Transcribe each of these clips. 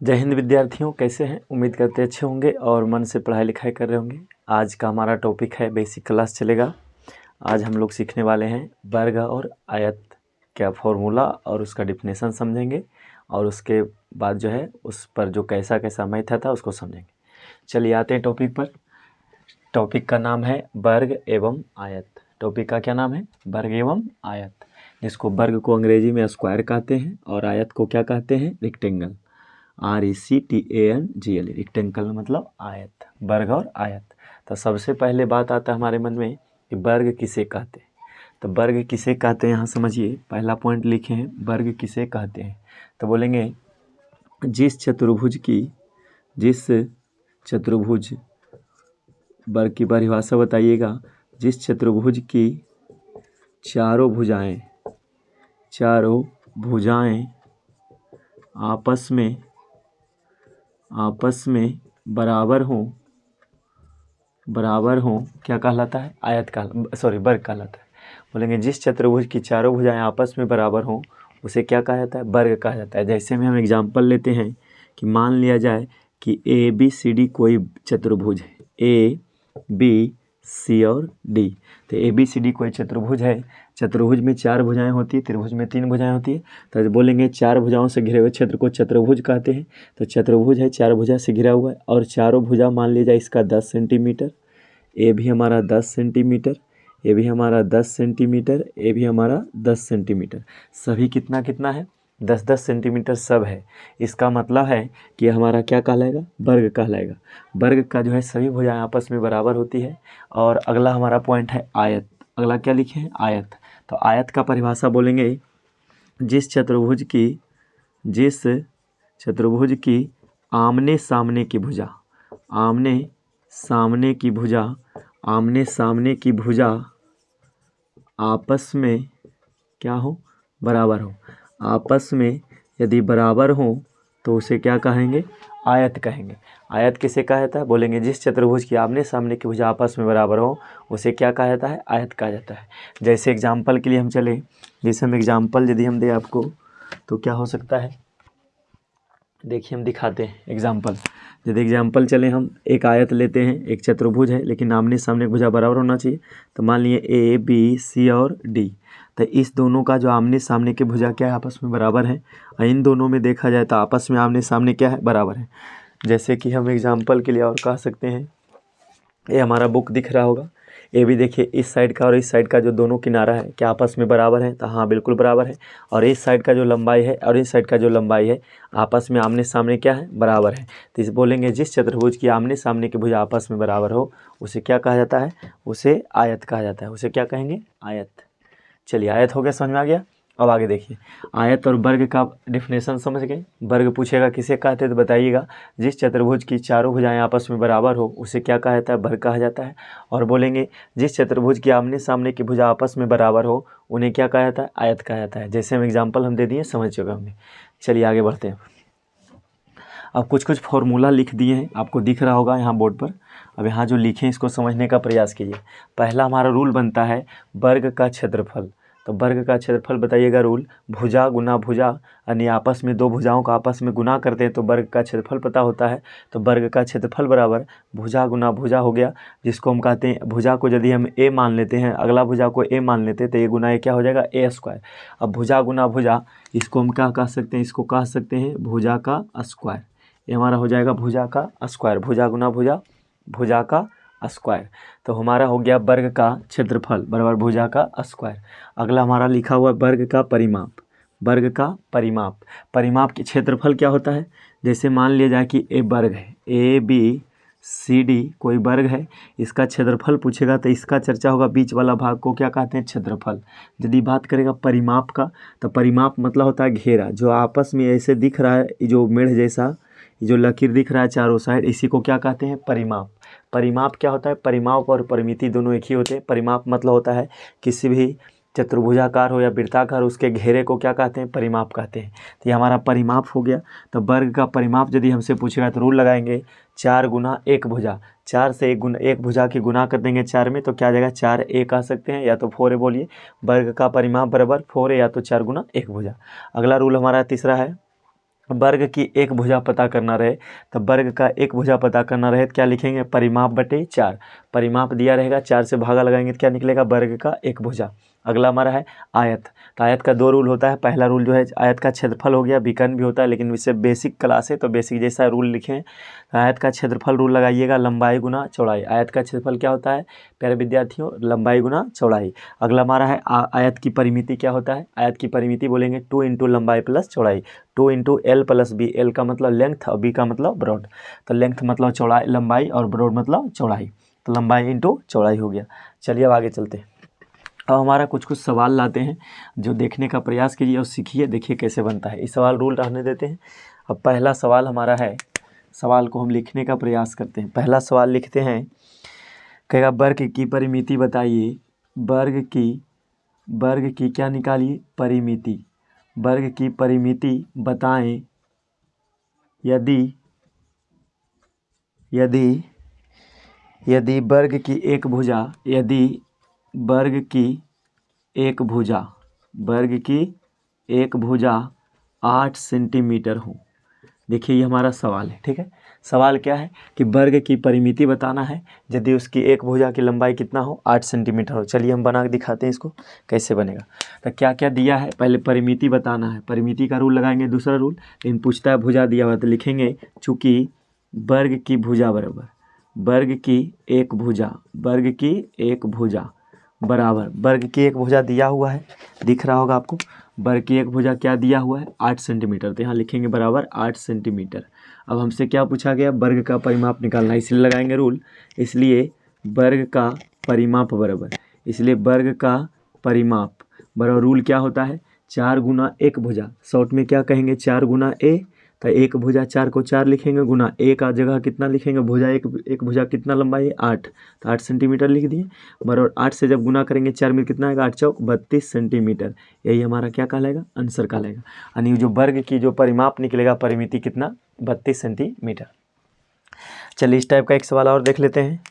जय हिंद विद्यार्थियों, कैसे हैं? उम्मीद करते अच्छे होंगे और मन से पढ़ाई लिखाई कर रहे होंगे। आज का हमारा टॉपिक है बेसिक क्लास चलेगा। आज हम लोग सीखने वाले हैं वर्ग और आयत क्या फॉर्मूला और उसका डिफिनेशन समझेंगे और उसके बाद जो है उस पर जो कैसा कैसा मेथड था उसको समझेंगे। चलिए आते हैं टॉपिक पर। टॉपिक का नाम है वर्ग एवं आयत। टॉपिक का क्या नाम है? वर्ग एवं आयत, जिसको वर्ग को अंग्रेजी में स्क्वायर कहते हैं और आयत को क्या कहते हैं? रेक्टेंगल। RECTANGLE, रेक्टेंगल मतलब आयत, वर्ग और आयत। तो सबसे पहले बात आता है हमारे मन में कि वर्ग किसे कहते हैं। तो वर्ग किसे कहते हैं यहाँ समझिए, पहला पॉइंट लिखे हैं, वर्ग किसे कहते हैं। तो बोलेंगे जिस चतुर्भुज, वर्ग की परिभाषा बताइएगा। जिस चतुर्भुज की चारों भुजाएं आपस में बराबर हों क्या कहलाता है? वर्ग कहलाता है। बोलेंगे जिस चतुर्भुज की चारों भुजाएं आपस में बराबर हों उसे क्या कहा जाता है? वर्ग कहा जाता है। जैसे में हम एग्जांपल लेते हैं कि मान लिया जाए कि ABCD कोई चतुर्भुज है, ABC और D। तो ABCD कोई चतुर्भुज है। चतुर्भुज में चार भुजाएं होती है, त्रिभुज में तीन भुजाएं होती है। तो बोलेंगे चार भुजाओं से घिरे हुए क्षेत्र को चतुर्भुज कहते हैं। तो चतुर्भुज है, चार भुजा से घिरा हुआ है और चारों भुजा मान लिया जाए इसका 10 सेंटीमीटर, ए भी हमारा 10 सेंटीमीटर, ये भी हमारा 10 सेंटीमीटर, ये भी हमारा 10 सेंटीमीटर। सभी कितना कितना है? 10-10 सेंटीमीटर सब है। इसका मतलब है कि हमारा क्या कहलाएगा? वर्ग कहलाएगा। वर्ग का जो है सभी भुजाएं आपस में बराबर होती है। और अगला हमारा पॉइंट है आयत। अगला क्या लिखे हैं? आयत। तो आयत का परिभाषा बोलेंगे जिस चतुर्भुज की आमने सामने की भुजा आपस में क्या हो? बराबर हो। आपस में यदि बराबर हो तो उसे क्या कहेंगे? आयत कहेंगे। आयत किसे कहा जाता है? बोलेंगे जिस चतुर्भुज की आमने सामने की भुजा आपस में बराबर हो उसे क्या कहा जाता है? आयत कहा जाता है। जैसे एग्जाम्पल के लिए हम चले, जैसे हम एग्जाम्पल यदि हम दें आपको तो क्या हो सकता है? देखिए हम दिखाते हैं एग्जाम्पल। यदि एग्जाम्पल चले, हम एक आयत लेते हैं, एक चतुर्भुज है लेकिन आमने सामने भुजा बराबर होना चाहिए। तो मान लिए ABC और D। तो इस दोनों का जो आमने सामने की भुजा क्या है? आपस में बराबर है। और इन दोनों में देखा जाए तो आपस में आमने सामने क्या है? बराबर है। जैसे कि हम एग्जाम्पल के लिए और कह सकते हैं, ये हमारा बुक दिख रहा होगा, ये भी देखिए इस साइड का और इस साइड का जो दोनों किनारा है क्या आपस में बराबर है? तो हाँ बिल्कुल बराबर है। और इस साइड का जो लंबाई है और इस साइड का जो लंबाई है आपस में आमने सामने क्या है? बराबर है। तो इस बोलेंगे जिस चतुर्भुज की आमने सामने की भुजा आपस में बराबर हो उसे क्या कहा जाता है? उसे आयत कहा जाता है। उसे क्या कहेंगे? आयत। चलिए आयत हो गया, समझ में आ गया। अब आगे देखिए, आयत और वर्ग का डिफिनेशन समझ गए। वर्ग पूछेगा किसे कहते हैं तो बताइएगा जिस चतुर्भुज की चारों भुजाएं आपस में बराबर हो उसे क्या कहा जाता है? वर्ग कहा जाता है। और बोलेंगे जिस चतुर्भुज की आमने सामने की भुजा आपस में बराबर हो उन्हें क्या कहा जाता है? आयत कहा जाता है। जैसे हम एग्जाम्पल हम दे दिए, समझ चुके होंगे। चलिए आगे बढ़ते हैं। अब कुछ फॉर्मूला लिख दिए हैं, आपको दिख रहा होगा यहाँ बोर्ड पर। अब यहाँ जो लिखे इसको समझने का प्रयास कीजिए। पहला हमारा रूल बनता है वर्ग का क्षेत्रफल। तो वर्ग का क्षेत्रफल बताइएगा रूल, भुजा गुना भुजा, यानी आपस में दो भुजाओं का आपस में गुना करते हैं तो वर्ग का क्षेत्रफल पता होता है। तो वर्ग का क्षेत्रफल बराबर भुजा गुना भुजा हो गया, जिसको हम कहते हैं भुजा को यदि हम A मान लेते हैं, अगला भुजा को A मान लेते हैं तो ये गुना ये क्या हो जाएगा? A²। अब भुजा गुना भुजा, इसको हम क्या कह सकते हैं? इसको कह सकते हैं भुजा का स्क्वायर। ये हमारा हो जाएगा भुजा का स्क्वायर। भुजा गुना भुजा, भुजा का स्क्वायर। तो हमारा हो गया वर्ग का क्षेत्रफल बराबर भुजा का स्क्वायर। अगला हमारा लिखा हुआ वर्ग का परिमाप। वर्ग का परिमाप, परिमाप के क्षेत्रफल क्या होता है? जैसे मान लिया जाए कि ए वर्ग है, ABCD कोई वर्ग है, इसका क्षेत्रफल पूछेगा तो इसका चर्चा होगा, बीच वाला भाग को क्या कहते हैं? क्षेत्रफल। यदि बात करेगा परिमाप का तो परिमाप मतलब होता है घेरा, जो आपस में ऐसे दिख रहा है, जो मेढ़ जैसा जो लकीर दिख रहा है चारों साइड, इसी को क्या कहते हैं? परिमाप। परिमाप क्या होता है? परिमाप और परिमिति दोनों एक ही होते हैं। परिमाप मतलब होता है किसी भी चतुर्भुजाकार हो या वृत्ताकार उसके घेरे को क्या कहते हैं? परिमाप कहते हैं। तो ये हमारा परिमाप हो गया। तो वर्ग का परिमाप यदि हमसे पूछेगा तो रूल लगाएंगे 4 गुना 1 भुजा। 4 से एक भुजा की गुना कर देंगे 4 में तो क्या आ जाएगा? 4A कह सकते हैं या तो 4A बोलिए। वर्ग का परिमाप बराबर 4A या तो 4 गुना 1 भुजा। अगला रूल हमारा तीसरा है वर्ग की एक भुजा पता करना रहे तो वर्ग का एक भुजा पता करना रहे तो क्या लिखेंगे, परिमाप बटे 4। परिमाप दिया रहेगा, 4 से भागा लगाएंगे तो क्या निकलेगा, वर्ग का एक भुजा। अगला हमारा है आयत। तो आयत का 2 रूल होता है। पहला रूल जो है आयत का क्षेत्रफल हो गया, विकर्ण भी होता है, लेकिन इससे बेसिक क्लास है तो बेसिक जैसा रूल लिखें। तो आयत का क्षेत्रफल रूल लगाइएगा, लंबाई गुना चौड़ाई। आयत का क्षेत्रफल क्या होता है प्यारे विद्यार्थियों, लंबाई गुना चौड़ाई। अगला हमारा है आयत की परिमिति क्या होता है। आयत की परिमिति बोलेंगे 2 इंटू लंबाई प्लस चौड़ाई, 2 into L plus B. L का मतलब लेंथ और बी का मतलब ब्रॉड। तो लेंथ मतलब चौड़ाई, लंबाई, और ब्रॉड मतलब चौड़ाई। तो लंबाई इंटू चौड़ाई हो गया। चलिए अब आगे चलते हैं। अब हमारा कुछ सवाल लाते हैं जो देखने का प्रयास कीजिए और सीखिए, देखिए कैसे बनता है। इस सवाल रूल रहने देते हैं। अब पहला सवाल हमारा है, सवाल को हम लिखने का प्रयास करते हैं। पहला सवाल लिखते हैं, कहेगा वर्ग की परिमिति बताइए। वर्ग की क्या निकालिए, परिमिति। वर्ग की परिमिति बताएं यदि वर्ग की एक भुजा, वर्ग की एक भुजा 8 सेंटीमीटर हो। देखिए ये हमारा सवाल है, ठीक है। सवाल क्या है कि वर्ग की परिमिति बताना है यदि उसकी एक भुजा की लंबाई कितना हो, 8 सेंटीमीटर हो। चलिए हम बना के दिखाते हैं इसको कैसे बनेगा। तो क्या क्या दिया है, पहले परिमिति बताना है। परिमिति का रूल लगाएंगे, दूसरा रूल, लेकिन पूछता है भुजा दिया हुआ तो लिखेंगे चूँकि वर्ग की भुजा बराबर वर्ग की एक भुजा बराबर वर्ग की एक भुजा दिया हुआ है, दिख रहा होगा आपको। वर्ग की एक भुजा क्या दिया हुआ है, 8 सेंटीमीटर। तो यहाँ लिखेंगे बराबर 8 सेंटीमीटर। अब हमसे क्या पूछा गया, वर्ग का परिमाप निकालना, इसलिए लगाएंगे रूल। इसलिए वर्ग का परिमाप बराबर रूल क्या होता है, 4 गुना एक भुजा। शॉर्ट में क्या कहेंगे, 4 गुना ए। तो एक भुजा 4 को 4 लिखेंगे, गुना ए का जगह कितना लिखेंगे, भुजा एक भुजा कितना लंबाई है, 8। तो 8 सेंटीमीटर लिख दिए बराबर 8 से जब गुना करेंगे 4 में कितना आएगा, 8 चौक 32 सेंटीमीटर। यही हमारा क्या कहलाएगा, आंसर कहलाएगा। यानी जो वर्ग की जो परिमाप निकलेगा, परिमिति कितना, 32 सेंटीमीटर। चलिए इस टाइप का एक सवाल और देख लेते हैं।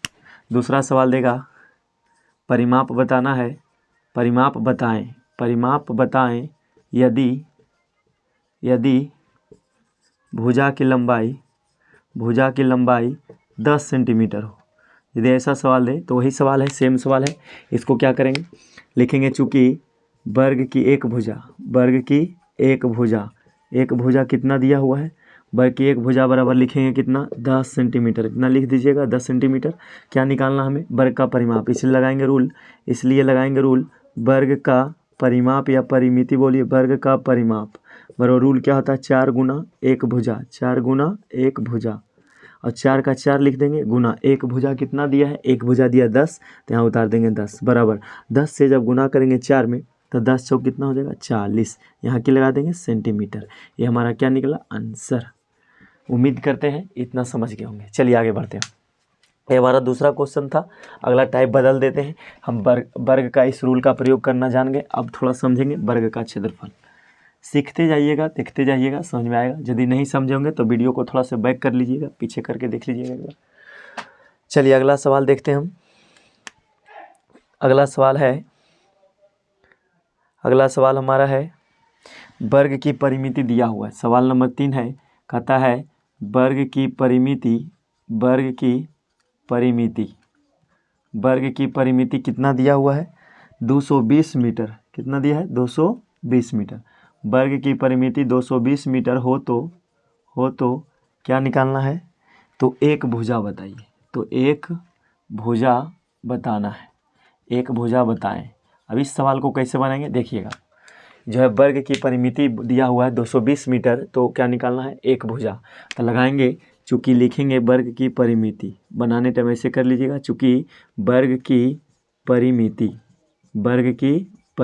दूसरा सवाल देगा, परिमाप बताना है। परिमाप बताएं यदि भुजा की लंबाई 10 सेंटीमीटर हो। यदि ऐसा सवाल दे तो वही सवाल है, सेम सवाल है। इसको क्या करेंगे, लिखेंगे चूँकि वर्ग की एक भुजा कितना दिया हुआ है, वर्ग की एक भुजा बराबर लिखेंगे कितना, 10 सेंटीमीटर। इतना लिख दीजिएगा 10 सेंटीमीटर। क्या निकालना हमें, वर्ग का परिमाप। इसलिए लगाएंगे रूल वर्ग का परिमाप या परिमिति, बोलिए वर्ग का परिमाप बराबर रूल क्या होता है, 4 गुना एक भुजा। और 4 का 4 लिख देंगे, गुना एक भुजा कितना दिया है, एक भुजा दिया 10, तो यहाँ उतार देंगे 10 बराबर 10 से जब गुना करेंगे 4 में तो 10 चौक कितना हो जाएगा, 40। यहाँ की लगा देंगे सेंटीमीटर। ये हमारा क्या निकला, आंसर। उम्मीद करते हैं इतना समझ गए होंगे। चलिए आगे बढ़ते हैं। ये हमारा दूसरा क्वेश्चन था। अगला टाइप बदल देते हैं। हम वर्ग का इस रूल का प्रयोग करना जान गए, अब थोड़ा समझेंगे वर्ग का क्षेत्रफल। सीखते जाइएगा, देखते जाइएगा, समझ में आएगा। यदि नहीं समझे होंगे तो वीडियो को थोड़ा सा बैक कर लीजिएगा, पीछे करके देख लीजिएगा एक बार। चलिए अगला सवाल देखते हैं हम। अगला सवाल हमारा है, वर्ग की परिमिति दिया हुआ है। सवाल नंबर 3 है, कहता है वर्ग की परिमिति कितना दिया हुआ है, 220 मीटर। कितना दिया है, 220 मीटर। वर्ग की परिमिति 220 मीटर हो तो क्या निकालना है, तो एक भुजा बताइए। तो एक भुजा बताना है, एक भुजा बताएं। अब इस सवाल को कैसे बनाएंगे देखिएगा। जो है वर्ग की परिमिति दिया हुआ है 220 मीटर, तो क्या निकालना है, एक भुजा। तो लगाएंगे, चूँकि लिखेंगे वर्ग की परिमिति, बनाने टाइम ऐसे कर लीजिएगा, चूँकि वर्ग की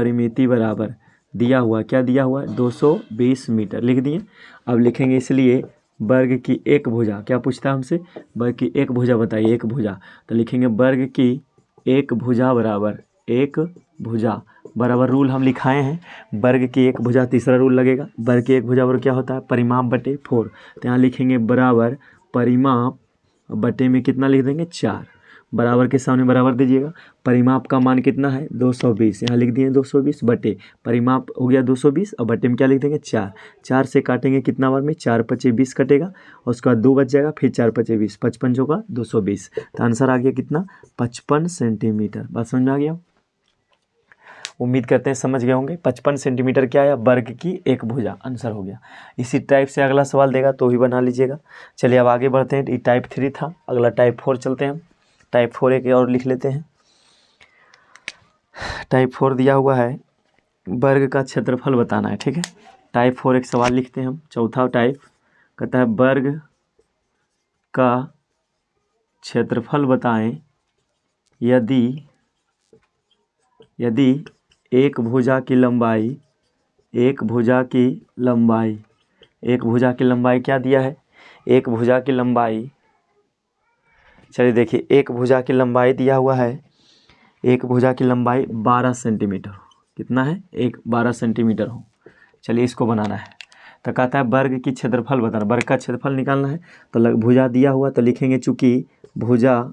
परिमिति बराबर दिया हुआ, क्या दिया हुआ है, 220 मीटर लिख दिए। अब लिखेंगे इसलिए वर्ग की एक भुजा, क्या पूछता है हमसे, वर्ग की एक भुजा बताइए, एक भुजा। तो लिखेंगे वर्ग की एक भुजा बराबर रूल हम लिखाए हैं, वर्ग की एक भुजा। तीसरा रूल लगेगा, वर्ग की एक भुजा बराबर क्या होता है, परिमाप बटे 4। तो यहाँ लिखेंगे बराबर परिमाप बटे में कितना लिख देंगे, 4 बराबर के सामने बराबर दीजिएगा। परिमाप का मान कितना है 220, यहाँ लिख दिए 220 बटे परिमाप हो गया 220 और बटे में क्या लिख देंगे 4। 4 से काटेंगे कितना बार में 4 पचे 20 कटेगा और उसके बाद 2 बच जाएगा, फिर 4 पचे 20, 55 होगा 220। तो आंसर आ गया कितना 55 सेंटीमीटर। बात समझ में आ गया? उम्मीद करते हैं समझ गए होंगे। 55 सेंटीमीटर क्या है वर्ग की एक भुजा, आंसर हो गया। इसी टाइप से अगला सवाल देगा तो भी बना लीजिएगा। चलिए अब आगे बढ़ते हैं। ये टाइप 3 था, अगला टाइप 4 चलते हैं हम। टाइप 4 एक और लिख लेते हैं। टाइप 4 दिया हुआ है वर्ग का क्षेत्रफल बताना है, ठीक है। टाइप 4 एक सवाल लिखते हैं हम। चौथा टाइप कहता है वर्ग का क्षेत्रफल बताएं यदि एक भुजा की लंबाई क्या दिया है, एक भुजा की लंबाई, चलिए देखिए एक भुजा की लंबाई दिया हुआ है, एक भुजा की लंबाई 12 सेंटीमीटर। कितना है 12 सेंटीमीटर हो। चलिए इसको बनाना है। तो कहता है वर्ग की क्षेत्रफल बताना, वर्ग का क्षेत्रफल निकालना है। तो भुजा दिया हुआ तो लिखेंगे चूँकि भुजा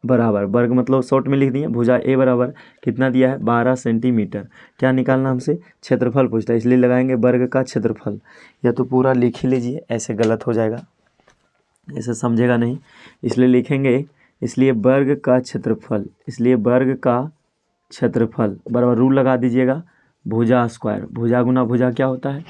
बराबर, वर्ग मतलब शॉर्ट में लिख दिए, भुजा ए बराबर कितना दिया है 12 सेंटीमीटर। क्या निकालना हमसे क्षेत्रफल पूछता है, इसलिए लगाएंगे वर्ग का क्षेत्रफल। या तो पूरा लिख ही लीजिए, ऐसे गलत हो जाएगा, ऐसे समझेगा नहीं, इसलिए लिखेंगे इसलिए वर्ग का क्षेत्रफल, इसलिए वर्ग का क्षेत्रफल बराबर रूल लगा दीजिएगा भुजा स्क्वायर। भुजा गुना भुजा क्या होता है,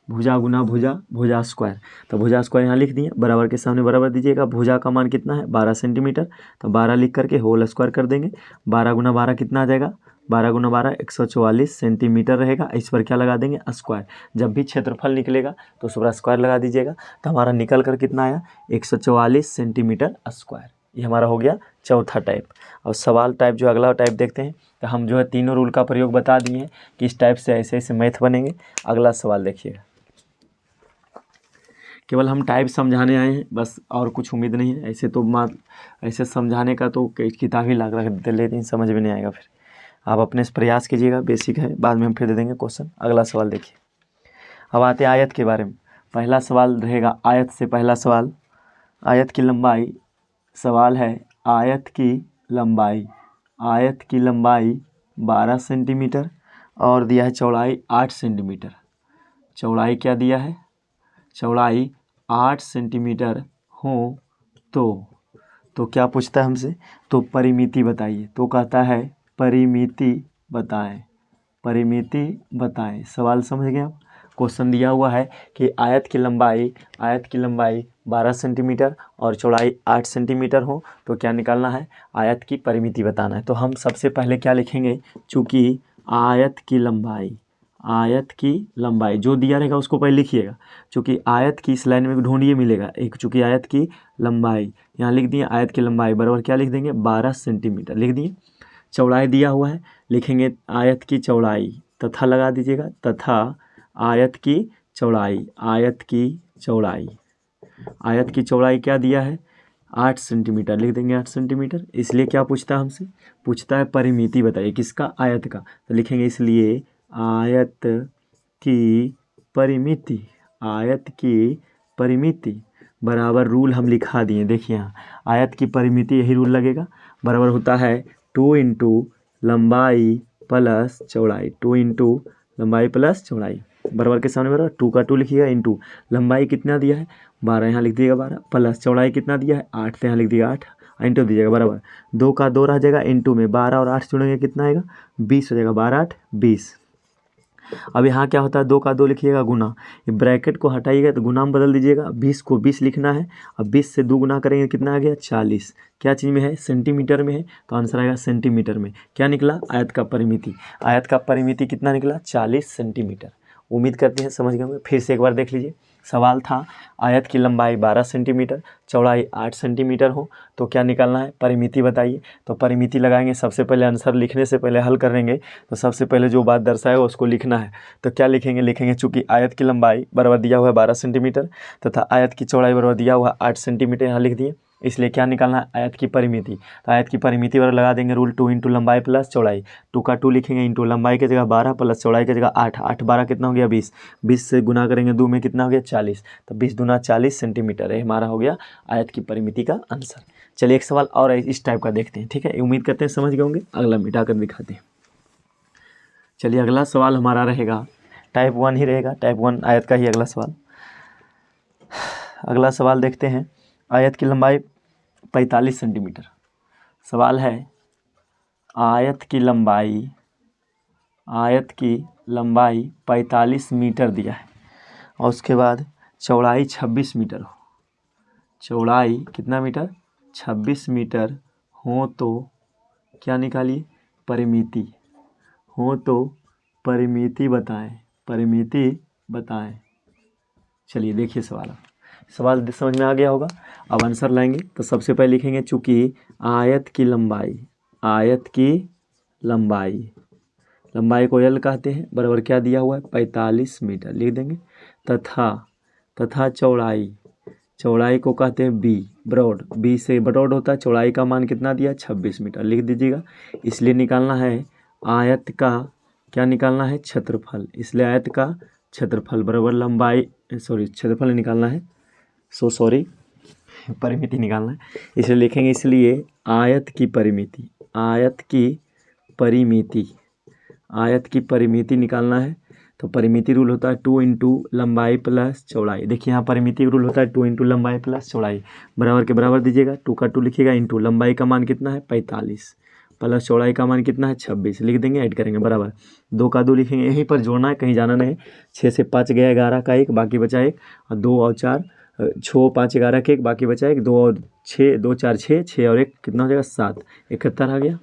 भुजा गुना भुजा, भुजा स्क्वायर। तो भुजा स्क्वायर यहाँ लिख दिए, बराबर के सामने बराबर दीजिएगा। भुजा का मान कितना है 12 सेंटीमीटर, तो 12 लिख करके होल स्क्वायर कर देंगे। 12 गुना 12 कितना आ जाएगा, 12 गुना 12 144 सेंटीमीटर रहेगा। इस पर क्या लगा देंगे स्क्वायर। जब भी क्षेत्रफल निकलेगा तो उस पर स्क्वायर लगा दीजिएगा। तो हमारा निकल कर कितना आया 144 सेंटीमीटर स्क्वायर। ये हमारा हो गया चौथा टाइप। और सवाल टाइप जो अगला टाइप देखते हैं। तो हम जो है तीनों रूल का प्रयोग बता दिए हैं कि इस टाइप से ऐसे ऐसे मैथ बनेंगे। अगला सवाल देखिएगा। केवल हम टाइप समझाने आए हैं बस, और कुछ उम्मीद नहीं है। ऐसे तो ऐसे समझाने का तो किताब ही लाग रख देते, लेकिन समझ में नहीं आएगा। फिर आप अपने से प्रयास कीजिएगा, बेसिक है, बाद में हम फिर दे देंगे क्वेश्चन। अगला सवाल देखिए। अब आते हैं आयत के बारे में। पहला सवाल रहेगा आयत से। पहला सवाल आयत की लंबाई, सवाल है आयत की लंबाई 12 सेंटीमीटर और दिया है चौड़ाई 8 सेंटीमीटर। चौड़ाई क्या दिया है, चौड़ाई 8 सेंटीमीटर हो तो क्या पूछता है हमसे, तो परिमिति बताइए। तो कहता है परिमिति बताएं। सवाल समझ गए आप। क्वेश्चन दिया हुआ है कि आयत की लंबाई 12 सेंटीमीटर और चौड़ाई 8 सेंटीमीटर हो तो क्या निकालना है, आयत की परिमिति बताना है। तो हम सबसे पहले क्या लिखेंगे, चूँकि आयत की लंबाई जो दिया रहेगा उसको पहले लिखिएगा। चूँकि आयत की इस लाइन में ढूंढिए मिलेगा एक, चूँकि आयत की लंबाई यहाँ लिख दिए, आयत की लंबाई बराबर क्या लिख देंगे 12 सेंटीमीटर लिख दिए। चौड़ाई दिया हुआ है, लिखेंगे आयत की चौड़ाई, तथा लगा दीजिएगा, तथा आयत की चौड़ाई क्या दिया है 8 सेंटीमीटर लिख देंगे 8 सेंटीमीटर। इसलिए क्या पूछता है हमसे, पूछता है परिमिति बताइए किसका, आयत का। तो लिखेंगे इसलिए आयत की परिमिति बराबर रूल हम लिखा दिए। देखिए यहाँ आयत की परिमिति यही रूल लगेगा, बराबर होता है 2 इंटू लंबाई प्लस चौड़ाई, 2 इंटू लंबाई प्लस चौड़ाई। बराबर के सामने बराबर 2 का 2 लिखिएगा, इंटू लंबाई कितना दिया है 12 यहाँ लिख दिएगा 12, प्लस चौड़ाई कितना दिया है 8 तो यहाँ लिख दिएगा 8, इंटू दीजिएगा बराबर 2 का 2 रह जाएगा, इंटू में 12 और 8 जुड़ेंगे कितना आएगा 20 हो जाएगा, 12 8 20। अब यहाँ क्या होता है 2 का 2 लिखिएगा गुना, ये ब्रैकेट को हटाइएगा तो गुना में बदल दीजिएगा, 20 को 20 लिखना है। अब 20 से 2 गुना करेंगे कितना आ गया 40। क्या चीज़ में है, सेंटीमीटर में है, तो आंसर आएगा सेंटीमीटर में। क्या निकला, आयत का परिमिति कितना निकला 40 सेंटीमीटर। उम्मीद करते हैं समझ गए होंगे। फिर से एक बार देख लीजिए। सवाल था आयत की लंबाई 12 सेंटीमीटर, चौड़ाई 8 सेंटीमीटर हो तो क्या निकालना है, परिमिति बताइए। तो परिमिति लगाएंगे, सबसे पहले आंसर लिखने से पहले हल करेंगे तो सबसे पहले जो बात दर्शाएगा उसको लिखना है। तो क्या लिखेंगे, चूँकि आयत की लंबाई बराबर दिया हुआ है 12 सेंटीमीटर तथा आयत की चौड़ाई बराबर दिया हुआ 8 सेंटीमीटर, यहाँ लिख दिए। इसलिए क्या निकालना है, आयत की परिमिति। तो आयत की परिमिति पर लगा देंगे रूल, 2 इंटू लंबाई प्लस चौड़ाई। 2 का 2 लिखेंगे इंटू लंबाई की जगह 12 प्लस चौड़ाई की जगह 8, 8 12 कितना हो गया 20, 20 से गुना करेंगे 2 में कितना हो गया 40, तो 20 दूना 40 सेंटीमीटर। ये हमारा हो गया आयत की परिमिति का आंसर। चलिए एक सवाल और इस टाइप का देखते हैं, ठीक है, उम्मीद करते हैं समझ गए होंगे। अगला मिटा कर दिखाते हैं। चलिए अगला सवाल हमारा रहेगा टाइप 1 ही रहेगा, टाइप 1 आयत का ही अगला सवाल। अगला सवाल देखते हैं। आयत की लंबाई 45 सेंटीमीटर। सवाल है आयत की लंबाई 45 मीटर दिया है और उसके बाद चौड़ाई 26 मीटर हो। चौड़ाई कितना मीटर, 26 मीटर हो तो क्या निकालिए, परिमिति हो तो परिमिति बताएं। चलिए देखिए सवाल समझ में आ गया होगा। अब आंसर लाएंगे तो सबसे पहले लिखेंगे चूँकि आयत की लंबाई को एल कहते हैं, बराबर क्या दिया हुआ है 45 मीटर लिख देंगे, तथा चौड़ाई को कहते हैं बी, बी से ब्रॉड होता है, चौड़ाई का मान कितना दिया 26 मीटर लिख दीजिएगा। इसलिए निकालना है आयत का, क्या निकालना है क्षेत्रफल, इसलिए आयत का क्षेत्रफल बराबर क्षेत्रफल निकालना है, परिमिति निकालना है, इसलिए लिखेंगे, इसलिए आयत की परिमिति निकालना है। तो परिमिति रूल होता है 2 इंटू लंबाई प्लस चौड़ाई। देखिए यहाँ परिमिति रूल होता है 2 इंटू लंबाई प्लस चौड़ाई, बराबर के बराबर दीजिएगा, 2 का 2 लिखिएगा इंटू लंबाई का मान कितना है 45 प्लस चौड़ाई का मान कितना है 26 लिख देंगे, ऐड करेंगे बराबर 2 का 2 लिखेंगे, यहीं पर जोड़ना है, कहीं जाना नहीं। 6 से 5 गया 11 का 1 बाकी बचा 1 और 2 और 4 6 5 11 के 1 बाकी बचा 1, 2 और 6 2 4 6 और 1 कितना हो जाएगा 7, 71 आ गया,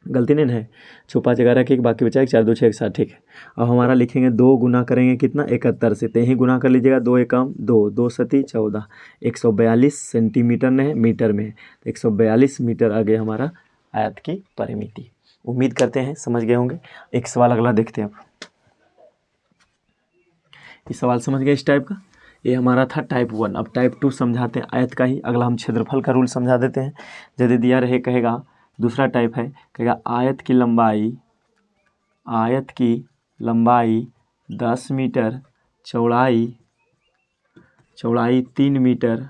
गलती नहीं है, 6 5 11 के 1 बाकी बचा 1 4 2 6 1 7, ठीक है। अब हमारा लिखेंगे 2 गुना करेंगे कितना 71 से, तो यहीं गुना कर लीजिएगा, 2 एकम 2 2 सती 14, 142 सेंटीमीटर में है, मीटर में है, 142 मीटर आ गया हमारा आयत की परिमिति। उम्मीद करते हैं समझ गए होंगे। एक सवाल अगला देखते हैं। अब ये सवाल समझ गए इस टाइप का, ये हमारा था टाइप 1। अब टाइप 2 समझाते हैं आयत का ही। अगला हम क्षेत्रफल का रूल समझा देते हैं। यदि दिया रहे कहेगा दूसरा टाइप है, कहेगा आयत की लंबाई 10 मीटर, चौड़ाई 3 मीटर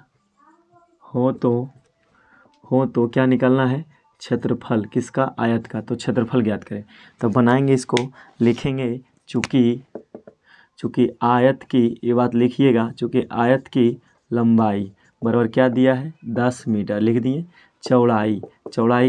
हो तो क्या निकालना है, क्षेत्रफल किसका, आयत का। तो क्षेत्रफल ज्ञात करें, तो बनाएंगे इसको, लिखेंगे चूँकि आयत की, ये बात लिखिएगा, चूँकि आयत की लंबाई बराबर क्या दिया है 10 मीटर लिख दिए, चौड़ाई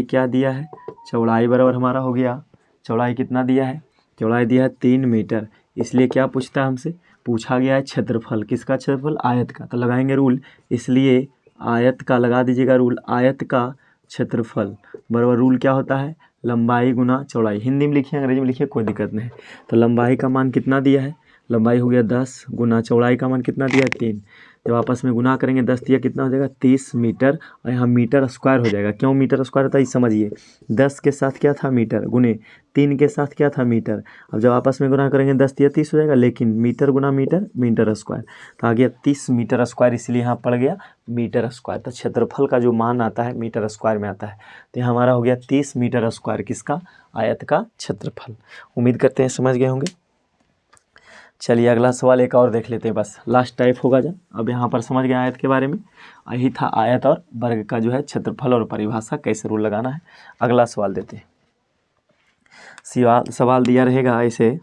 क्या दिया है, चौड़ाई बराबर हमारा हो गया, चौड़ाई कितना दिया है, चौड़ाई दिया है 3 मीटर। इसलिए क्या पूछता है हमसे, पूछा गया है क्षेत्रफल किसका, क्षेत्रफल आयत का। तो लगाएंगे रूल, इसलिए आयत का लगा दीजिएगा रूल, आयत का क्षेत्रफल बराबर रूल क्या होता है, लंबाई गुना चौड़ाई। हिंदी में लिखिए अंग्रेजी में लिखिए कोई दिक्कत नहीं। तो लंबाई का मान कितना दिया है, लंबाई हो गया 10 गुना चौड़ाई का मान कितना दिया है 3, जब आपस में गुना करेंगे 10 दिया कितना हो जाएगा 30 मीटर, और यहाँ मीटर स्क्वायर हो जाएगा। क्यों मीटर स्क्वायर होता है ये समझिए, 10 के साथ क्या था मीटर, गुने 3 के साथ क्या था मीटर। अब जब आपस में गुना करेंगे 10 दिया 30 हो जाएगा, लेकिन मीटर गुना मीटर स्क्वायर, तो आ गया 30 मीटर स्क्वायर, इसलिए यहाँ पड़ गया मीटर स्क्वायर। तो क्षेत्रफल का जो मान आता है मीटर स्क्वायर में आता है, तो यहाँ हमारा हो गया 30 मीटर स्क्वायर किसका, आयत का क्षेत्रफल। उम्मीद करते हैं समझ गए होंगे। चलिए अगला सवाल एक और देख लेते हैं, बस लास्ट टाइप होगा जब। अब यहाँ पर समझ गए आयत के बारे में, यही था आयत और वर्ग का जो है क्षेत्रफल और परिभाषा कैसे रूल लगाना है। अगला सवाल देते हैं। सवाल दिया रहेगा ऐसे,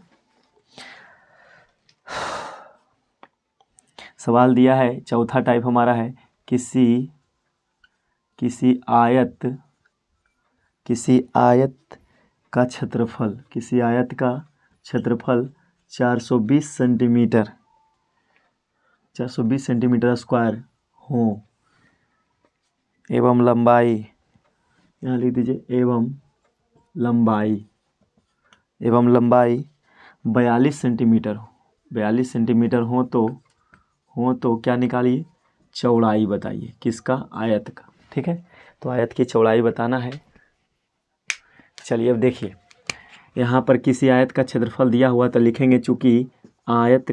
सवाल दिया है चौथा टाइप हमारा है, किसी आयत का क्षेत्रफल, 420 सेंटीमीटर स्क्वायर हो एवं लंबाई, यहाँ लिख दीजिए एवं लंबाई 42 सेंटीमीटर हो, 42 सेंटीमीटर हो तो क्या निकालिए, चौड़ाई बताइए किसका, आयत का। ठीक है, तो आयत की चौड़ाई बताना है। चलिए अब देखिए, यहाँ पर किसी आयत का क्षेत्रफल दिया हुआ तो लिखेंगे चूँकि आयत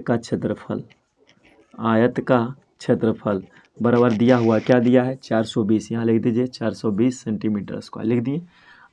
का क्षेत्रफल बराबर दिया हुआ क्या दिया है 420, यहाँ लिख दीजिए 420 सेंटीमीटर स्क्वायर लिख दिए।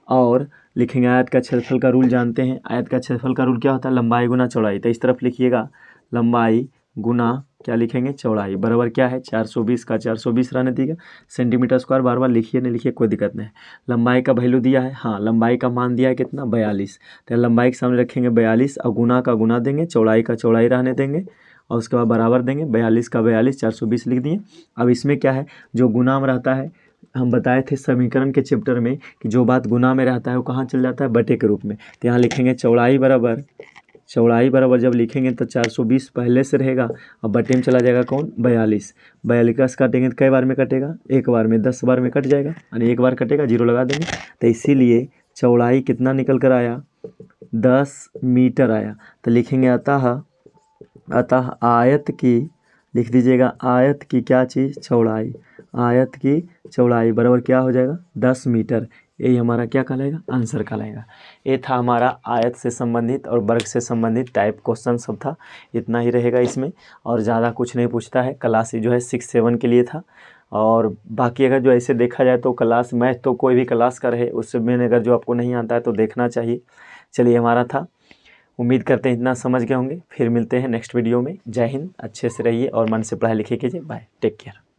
और लिखेंगे आयत का क्षेत्रफल का रूल जानते हैं, आयत का क्षेत्रफल का रूल क्या होता है लंबाई गुना चौड़ाई, तो इस तरफ लिखिएगा लंबाई गुना क्या लिखेंगे चौड़ाई बराबर क्या है 420 का 420 रहने दीजिए, सेंटीमीटर स्क्वायर बार बार लिखिए नहीं लिखिए कोई दिक्कत नहीं। लंबाई का वैल्यू दिया है, हाँ लंबाई का मान दिया है कितना 42, तो लंबाई के सामने रखेंगे 42 और गुना का गुना देंगे, चौड़ाई का चौड़ाई रहने देंगे और उसके बाद बराबर देंगे 42 का 42 420 लिख दिए। अब इसमें क्या है जो गुना में रहता है, हम बताए थे समीकरण के चैप्टर में कि जो बात गुना में रहता है वो कहाँ चल जाता है बटे के रूप में, तो यहाँ लिखेंगे चौड़ाई बराबर जब लिखेंगे तो 420 पहले से रहेगा और बटे में चला जाएगा कौन 42, 42 काटेंगे तो कई बार में कटेगा एक बार में, 10 बार में कट जाएगा यानी एक बार कटेगा जीरो लगा देंगे, तो इसीलिए चौड़ाई कितना निकल कर आया 10 मीटर आया। तो लिखेंगे अतः आयत की लिख दीजिएगा आयत की क्या चीज़ चौड़ाई, आयत की चौड़ाई बराबर क्या हो जाएगा 10 मीटर, यही हमारा क्या कहलाएगा आंसर कहलाएगा। ये था हमारा आयत से संबंधित और वर्ग से संबंधित टाइप क्वेश्चन सब था, इतना ही रहेगा इसमें और ज़्यादा कुछ नहीं पूछता है। क्लास जो है 6-7 के लिए था और बाकी अगर जो ऐसे देखा जाए तो क्लास मैथ तो कोई भी क्लास का रहे उसमें अगर जो आपको नहीं आता है तो देखना चाहिए। चलिए हमारा था, उम्मीद करते हैं इतना समझ गए होंगे, फिर मिलते हैं नेक्स्ट वीडियो में। जय हिंद, अच्छे से रहिए और मन से पढ़ाई लिखाई कीजिए, बाय, टेक केयर।